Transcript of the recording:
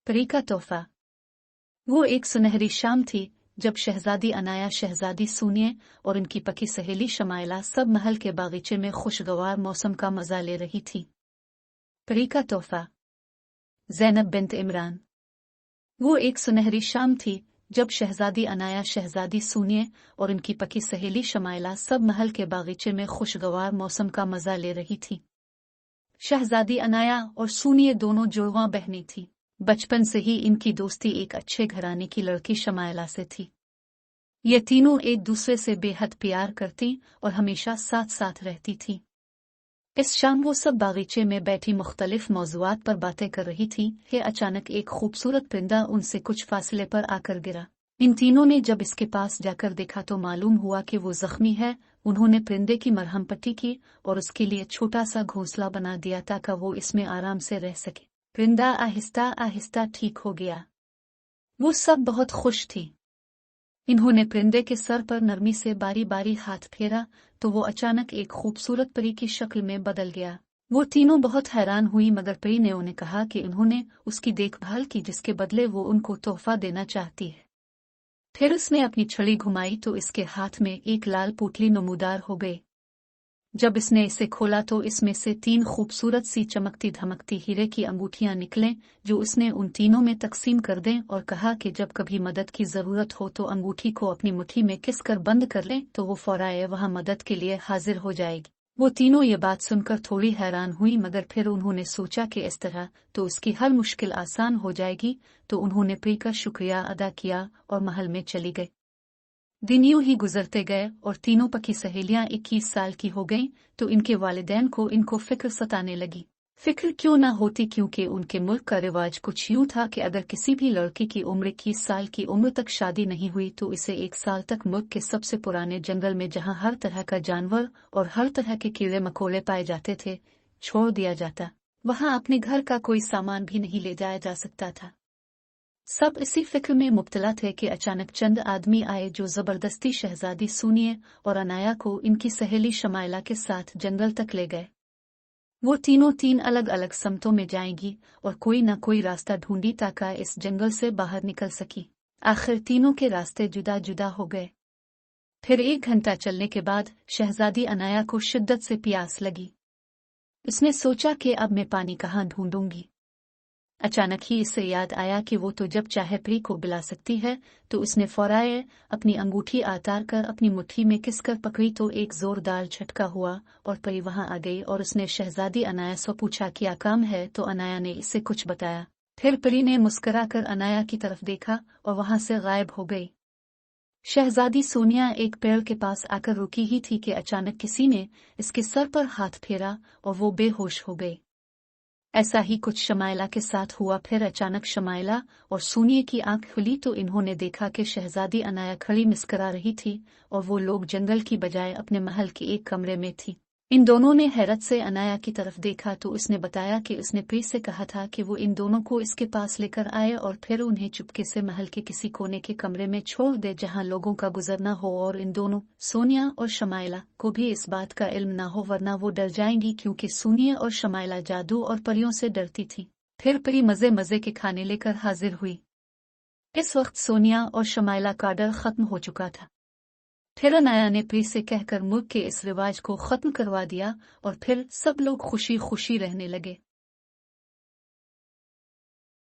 परी का तोहफा। वो एक सुनहरी शाम थी जब शहजादी अनाया, शहजादी सूनिए और उनकी पकी सहेली शमाइला सब महल के बागीचे में खुशगवार मौसम का मजा ले रही थी। परी का तोहफा। ज़ैनब बिन्त इमरान। वो एक सुनहरी शाम थी जब शहजादी अनाया, शहजादी सूनिए और उनकी पकी सहेली शमाइला सब महल के बागीचे में खुशगवार मौसम का मजा ले रही थी। शहजादी अनाया और सूनिए दोनों जुड़वां बहनें थीं। बचपन से ही इनकी दोस्ती एक अच्छे घराने की लड़की शमाइला से थी। ये तीनों एक दूसरे से बेहद प्यार करती और हमेशा साथ साथ रहती थी। इस शाम वो सब बागीचे में बैठी मुख्तलिफ मौज़ूआत पर बातें कर रही थी कि अचानक एक खूबसूरत परिंदा उनसे कुछ फासले पर आकर गिरा। इन तीनों ने जब इसके पास जाकर देखा तो मालूम हुआ कि वो जख्मी है। उन्होंने परिंदे की मरहम पट्टी की और उसके लिए छोटा सा घोंसला बना दिया ताकि वो इसमें आराम से रह सके। परिंदा आहिस्ता आहिस्ता ठीक हो गया। वो सब बहुत खुश थी। इन्होंने परिंदे के सर पर नरमी से बारी बारी हाथ फेरा तो वो अचानक एक खूबसूरत परी की शक्ल में बदल गया। वो तीनों बहुत हैरान हुई, मगर परी ने उन्हें कहा कि उन्होंने उसकी देखभाल की जिसके बदले वो उनको तोहफा देना चाहती है। फिर उसने अपनी छड़ी घुमाई तो इसके हाथ में एक लाल पुतली नमूदार हो गई। जब इसने इसे खोला तो इसमें से 3 खूबसूरत सी चमकती धमकती हीरे की अंगूठियां निकलें जो उसने उन तीनों में तकसीम कर दें और कहा कि जब कभी मदद की जरूरत हो तो अंगूठी को अपनी मुट्ठी में किस कर बंद कर लें तो वो फौराए वहां मदद के लिए हाजिर हो जाएगी। वो तीनों ये बात सुनकर थोड़ी हैरान हुई, मगर फिर उन्होंने सोचा कि इस तरह तो उसकी हर मुश्किल आसान हो जाएगी, तो उन्होंने परी का शुक्रिया अदा किया और महल में चली गई। दिन यूं ही गुजरते गए और तीनों पकी सहेलियां 21 साल की हो गईं तो इनके वालिदैन को इनको फिक्र सताने लगी। फिक्र क्यों ना होती, क्योंकि उनके मुल्क का रिवाज कुछ यूं था कि अगर किसी भी लड़की की उम्र 21 साल की उम्र तक शादी नहीं हुई तो इसे 1 साल तक मुल्क के सबसे पुराने जंगल में, जहां हर तरह का जानवर और हर तरह के कीड़े मकोड़े पाए जाते थे, छोड़ दिया जाता। वहां अपने घर का कोई सामान भी नहीं ले जाया जा सकता था। सब इसी फिक्र में मुब्तला थे कि अचानक चंद आदमी आए जो जबरदस्ती शहजादी सूनिए और अनाया को इनकी सहेली शमाइला के साथ जंगल तक ले गए। वो तीनों 3 अलग अलग समतों में जाएंगी और कोई न कोई रास्ता ढूंढी ताकि इस जंगल से बाहर निकल सकी। आखिर तीनों के रास्ते जुदा जुदा हो गए। फिर 1 घंटा चलने के बाद शहजादी अनाया को शिद्दत से प्यास लगी। उसने सोचा कि अब मैं पानी कहाँ ढूंढूंगी। अचानक ही इससे याद आया कि वो तो जब चाहे परी को बुला सकती है, तो उसने फौराए अपनी अंगूठी आतार कर अपनी मुट्ठी में किसकर पकड़ी तो एक जोरदार झटका हुआ और परी वहां आ गई और उसने शहजादी अनाया से पूछा क्या काम है, तो अनाया ने इसे कुछ बताया। फिर परी ने मुस्कुराकर अनाया की तरफ देखा और वहां से गायब हो गई। शहजादी सोनिया एक पेड़ के पास आकर रुकी ही थी कि अचानक किसी ने इसके सर पर हाथ फेरा और वो बेहोश हो गई। ऐसा ही कुछ शमाइला के साथ हुआ। फिर अचानक शमाइला और सूनिए की आंख खुली तो इन्होंने देखा कि शहजादी अनाया खड़ी मुस्कुरा रही थी और वो लोग जंगल की बजाय अपने महल के एक कमरे में थी। इन दोनों ने हैरत से अनाया की तरफ देखा तो उसने बताया कि उसने परी से कहा था कि वो इन दोनों को इसके पास लेकर आए और फिर उन्हें चुपके से महल के किसी कोने के कमरे में छोड़ दे जहां लोगों का गुजरना हो, और इन दोनों सोनिया और शमाइला को भी इस बात का इल्म ना हो, वरना वो डर जाएंगी, क्योंकि सोनिया और शमाइला जादू और परियों से डरती थी। फिर परी मजे मजे के खाने लेकर हाजिर हुई। इस वक्त सोनिया और शमाइला का डर खत्म हो चुका था। फिर अनाया ने परी से कहकर मुल्क के इस रिवाज को खत्म करवा दिया और फिर सब लोग खुशी खुशी रहने लगे।